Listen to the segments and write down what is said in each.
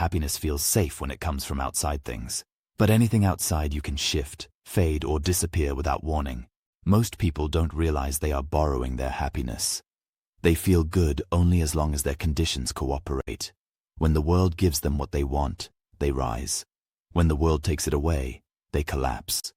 happiness feels safe when it comes from outside things. But anything outside you can shift, fade, or disappear without warning. Most people don't realize they are borrowing their happiness. They feel good only as long as their conditions cooperate. When the world gives them what they want, they rise. When the world takes it away, they collapse.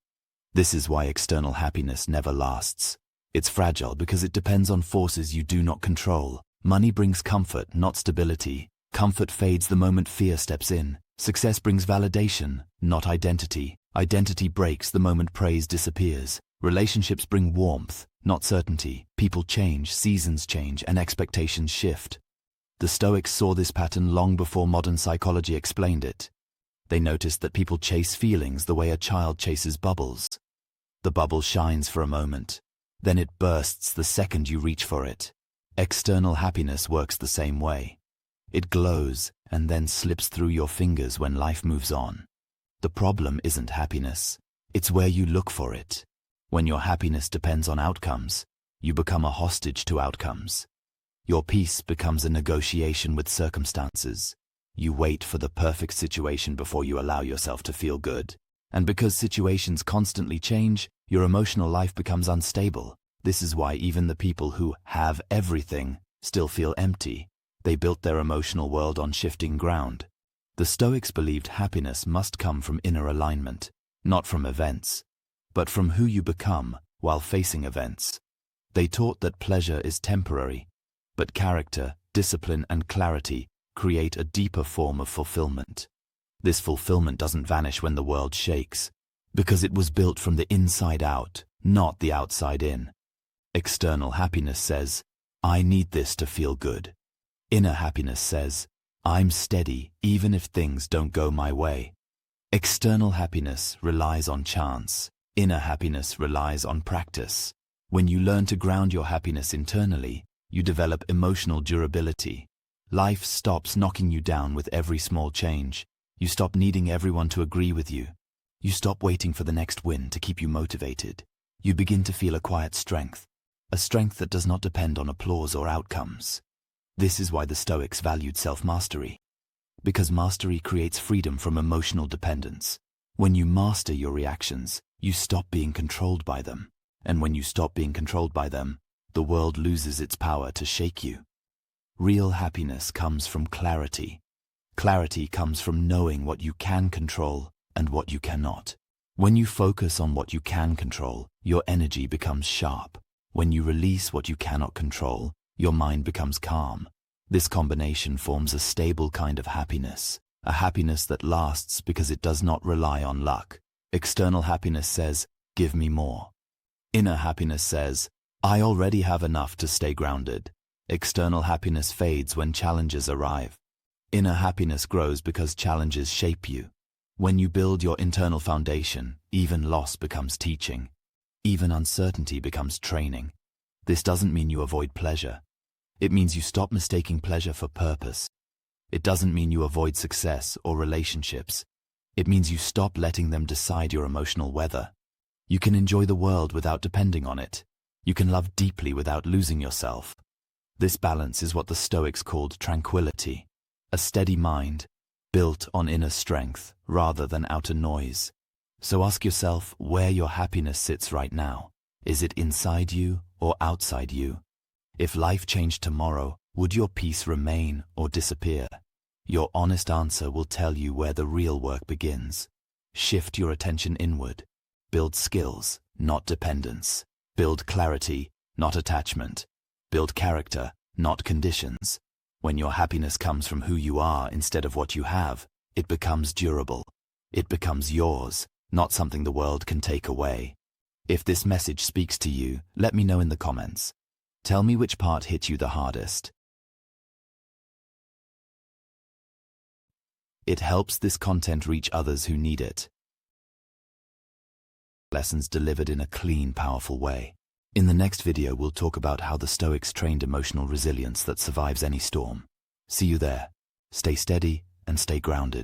This is why external happiness never lasts. It's fragile because it depends on forces you do not control. Money brings comfort, not stability. Comfort fades the moment fear steps in. Success brings validation, not identity. Identity breaks the moment praise disappears. Relationships bring warmth, not certainty. People change, seasons change, and expectations shift. The Stoics saw this pattern long before modern psychology explained it. They noticed that people chase feelings the way a child chases bubbles. The bubble shines for a moment, then it bursts the second you reach for it. External happiness works the same way. It glows and then slips through your fingers when life moves on. The problem isn't happiness, it's where you look for it. When your happiness depends on outcomes, you become a hostage to outcomes. Your peace becomes a negotiation with circumstances. You wait for the perfect situation before you allow yourself to feel good. And because situations constantly change, your emotional life becomes unstable. This is why even the people who have everything still feel empty. They built their emotional world on shifting ground. The Stoics believed happiness must come from inner alignment, not from events, but from who you become while facing events. They taught that pleasure is temporary, but character, discipline, and clarity create a deeper form of fulfillment. This fulfillment doesn't vanish when the world shakes, because it was built from the inside out, not the outside in. External happiness says, I need this to feel good. Inner happiness says, I'm steady even if things don't go my way. External happiness relies on chance. Inner happiness relies on practice. When you learn to ground your happiness internally, you develop emotional durability. Life stops knocking you down with every small change. You stop needing everyone to agree with you. You stop waiting for the next win to keep you motivated. You begin to feel a quiet strength, a strength that does not depend on applause or outcomes. This is why the Stoics valued self-mastery. Because mastery creates freedom from emotional dependence. When you master your reactions, you stop being controlled by them. And when you stop being controlled by them, the world loses its power to shake you. Real happiness comes from clarity. Clarity comes from knowing what you can control and what you cannot. When you focus on what you can control, your energy becomes sharp. When you release what you cannot control, your mind becomes calm. This combination forms a stable kind of happiness, a happiness that lasts because it does not rely on luck. External happiness says, give me more. Inner happiness says, I already have enough to stay grounded. External happiness fades when challenges arrive. Inner happiness grows because challenges shape you. When you build your internal foundation, even loss becomes teaching. Even uncertainty becomes training. This doesn't mean you avoid pleasure. It means you stop mistaking pleasure for purpose. It doesn't mean you avoid success or relationships. It means you stop letting them decide your emotional weather. You can enjoy the world without depending on it. You can love deeply without losing yourself. This balance is what the Stoics called tranquility, a steady mind built on inner strength rather than outer noise. So ask yourself where your happiness sits right now. Is it inside you or outside you? If life changed tomorrow, would your peace remain or disappear? Your honest answer will tell you where the real work begins. Shift your attention inward. Build skills, not dependence. Build clarity, not attachment. Build character, not conditions. When your happiness comes from who you are instead of what you have, it becomes durable. It becomes yours, not something the world can take away. If this message speaks to you, let me know in the comments. Tell me which part hit you the hardest. It helps this content reach others who need it. Lessons delivered in a clean, powerful way. In the next video, we'll talk about how the Stoics trained emotional resilience that survives any storm. See you there. Stay steady and stay grounded.